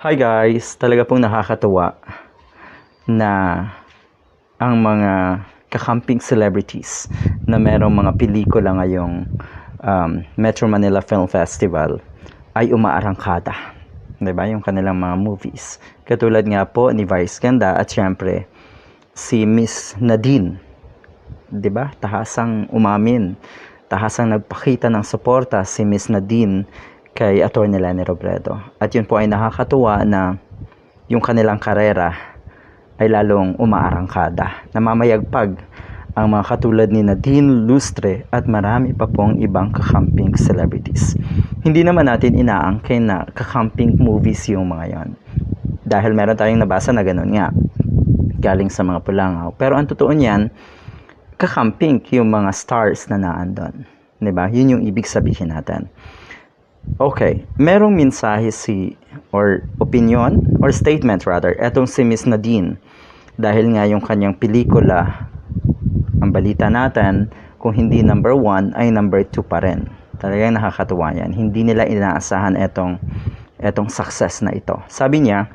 Hi guys! Talaga pong nakakatuwa na ang mga kakamping celebrities na merong mga pelikula ngayong Metro Manila Film Festival ay umaarangkada. Diba? Yung kanilang mga movies. Katulad nga po ni Vice Ganda at syempre si Miss Nadine. Diba? Tahasang umamin. Tahasang nagpakita ng suporta si Miss Nadine kay Atty. Leni Robredo. At yun po ay nakakatuwa na yung kanilang karera ay lalong umaarangkada. Namamayagpag ang mga katulad ni Nadine Lustre at marami pa pong ibang kakamping celebrities. Hindi naman natin inaangkin na kakamping movies yung mga yon. Dahil meron tayong nabasa na ganun nga. Galing sa mga Pulangaw. Pero ang totoo niyan, kakamping yung mga stars na naandun. Diba? Yun yung ibig sabihin natin. Okay, merong mensahe or opinion or statement rather etong si Miss Nadine dahil nga yung kanyang pelikula, ang balita natin, kung hindi number 1 ay number 2 pa rin. Talagang nakakatuwa yan. Hindi nila inaasahan etong success na ito. Sabi niya,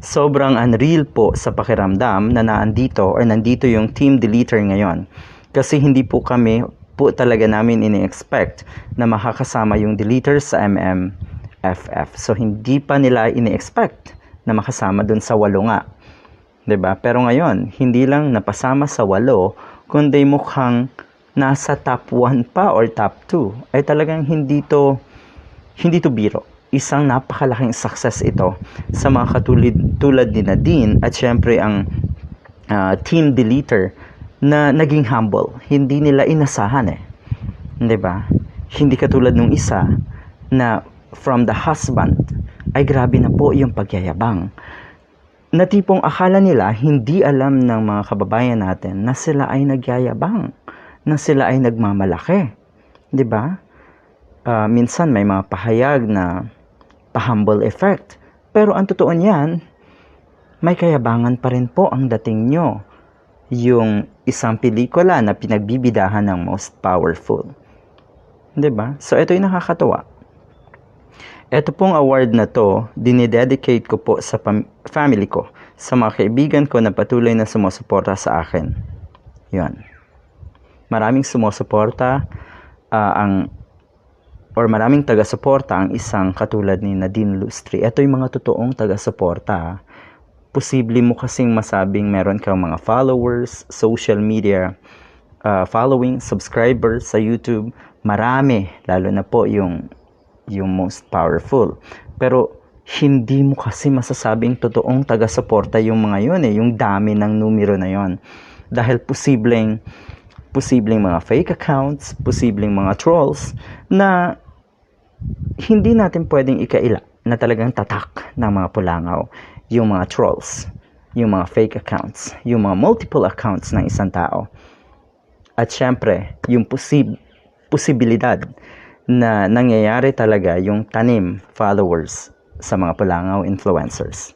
sobrang unreal po sa pakiramdam na nandito yung team deleter ngayon. Kasi hindi po talaga namin ini-expect na makakasama yung deleters sa MMFF. So, hindi pa nila ini-expect na makasama dun sa 8 nga. 'Di ba? Pero ngayon, hindi lang napasama sa 8, kundi mukhang nasa top 1 pa or top 2. Ay talagang hindi to biro. Isang napakalaking success ito sa mga tulad ni Nadine at syempre ang team deleter na naging humble. Hindi nila inasahan 'Di ba? Hindi katulad nung isa na from the husband ay grabe na po yung pagyayabang. Na tipong akala nila hindi alam ng mga kababayan natin na sila ay nagyayabang, na sila ay nagmamalaki. 'Di ba? Minsan may mga pahayag na pa-humble effect. Pero ang totoo niyan, may kayabangan pa rin po ang dating nyo. Yung isang pelikula na pinagbibidahan ng most powerful. 'Di ba? So ito yung nakakatuwa. Ito pong award na to, dinededicate ko po sa family ko, sa mga kaibigan ko na patuloy na sumusuporta sa akin. 'Yon. Maraming sumusuporta maraming taga-suporta ang isang katulad ni Nadine Lustre. Ito yung mga totoong taga-suporta. Posible mo kasing masabing meron kang mga followers, social media following, subscribers sa YouTube, marami, lalo na po yung most powerful. Pero hindi mo kasi masasabing totoong taga-suporta yung mga yun yung dami ng numero na yon. Dahil posibleng mga fake accounts, posibleng mga trolls na hindi natin pwedeng ikaila na talagang tatak ng mga Pulangaw. Yung mga trolls, yung mga fake accounts, yung mga multiple accounts ng isang tao. At syempre, yung posibilidad na nangyayari talaga yung tanim followers sa mga Pulangaw influencers.